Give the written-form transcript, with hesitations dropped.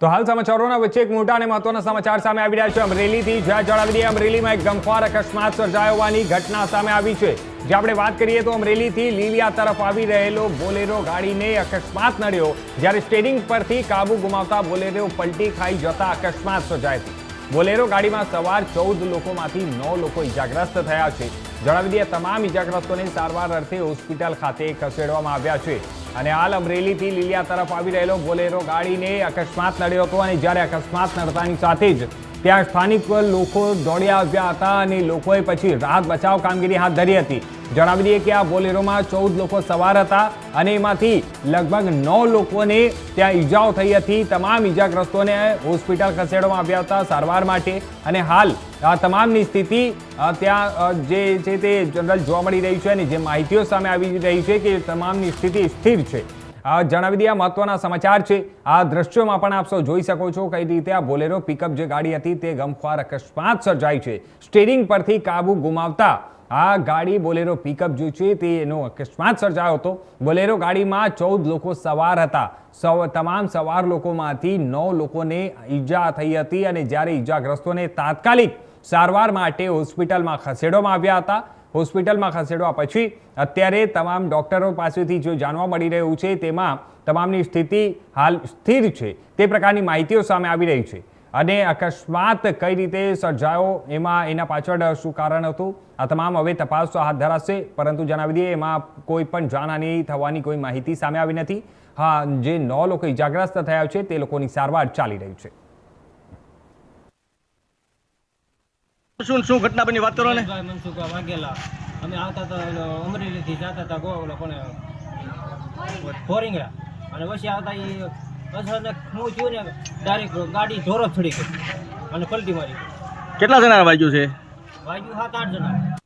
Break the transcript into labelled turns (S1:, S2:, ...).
S1: તો હાલ સમાચારોના વચ્ચે એક મોટા અને મહત્વના સમાચાર સામે આવી રહ્યા છે અમરેલીથી, જ્યાં જણાવી દઈએ અમરેલીમાં એક ગમખ્વાર અકસ્માત સર્જાયો હોવાની ઘટના સામે આવી છે। જે આપણે વાત કરીએ તો અમરેલીથી લીલિયા તરફ આવી રહેલો બોલેરો ગાડીને અકસ્માત નડ્યો, જ્યારે સ્ટીયરિંગ પરથી કાબુ ગુમાવતા બોલેરો પલટી ખાઈ જતા અકસ્માત સર્જાયો હતો। બોલેરો ગાડીમાં સવાર 14 લોકોમાંથી 9 લોકો ઇજાગ્રસ્ત થયા છે। જણાવી દઈએ તમામ ઇજાગ્રસ્તોને સારવાર અર્થે હોસ્પિટલ ખાતે ખસેડવામાં આવ્યા છે અને હાલ અમરેલીથી લીલિયા તરફ આવી રહેલો બોલેરો ગાડીને અકસ્માત નડ્યો હતો અને જ્યારે અકસ્માત નડતાની સાથે જ ત્યાં સ્થાનિક લોકો દોડી આવ્યા હતા અને લોકોએ પછી રાહત બચાવ કામગીરી હાથ ધરી હતી। જણાવી દઈએ કે આ બોલેરોમાં 14 લોકો સવાર હતા અને એમાંથી લગભગ 9 લોકોને ત્યાં ઈજાઓ થઈ હતી। તમામ ઈજાગ્રસ્તોને હોસ્પિટલ ખસેડવામાં આવ્યા હતા સારવાર માટે અને હાલ આ તમામની સ્થિતિ ત્યાં જે છે તે જનરલ જોવા મળી રહી છે અને જે માહિતીઓ સામે આવી રહી છે કે તમામની સ્થિતિ સ્થિર છે। જણાવી દઈએ મહત્વના સમાચાર છે। આ દ્રશ્યોમાં પણ આપ સૌ જોઈ શકો છો કઈ રીતે આ બોલેરો પિકઅપ જે ગાડી હતી તે ગમખ્વાર અકસ્માત સર્જાઈ છે। સ્ટીયરિંગ પરથી કાબુ ગુમાવતા આ ગાડી બોલેરો પિકઅપ જે છે તેનો અકસ્માત સર્જાયો હતો। બોલેરો ગાડીમાં 14 લોકો સવાર હતા। તમામ સવાર લોકોમાંથી 9 લોકોને ઈજા થઈ હતી અને જ્યારે ઈજાગ્રસ્તોને તાત્કાલિક સારવાર માટે હોસ્પિટલમાં ખસેડવામાં આવ્યા હતા। હોસ્પિટલમાં ખસેડવા પછી અત્યારે તમામ ડોક્ટરો પાસેથી જો જાણવા મળી રહ્યું છે તેમાં તમામની સ્થિતિ હાલ સ્થિર છે તે પ્રકારની માહિતીઓ સામે આવી રહી છે અને અકસ્માત કઈ રીતે સર્જાયો એના પાછળ શું કારણ હતું આ તમામ હવે તપાસ હાથ ધરાશે, પરંતુ જણાવી દઈએ એમાં કોઈ પણ જાનહાનિ થવાની કોઈ માહિતી સામે આવી નથી। હા, જે 9 લોકો ઇજાગ્રસ્ત થયા છે તે લોકોની સારવાર ચાલી રહી છે।
S2: શું ઘટના બની વાત કરો ને?
S3: મનસુખા વાઘેલા અમે આવતા હતા અમરેલીથી જતા હતા ગોવા પણ ફોરિંગરા અને પછી આવતા એ અચાનક હું છું ને ડાયરેક્ટ ગાડી જોરો ચડી ગઈ અને પલટી મારી।
S2: કેટલા જણા વાગ્યું છે?
S3: વાગ્યું 7-8 જણા।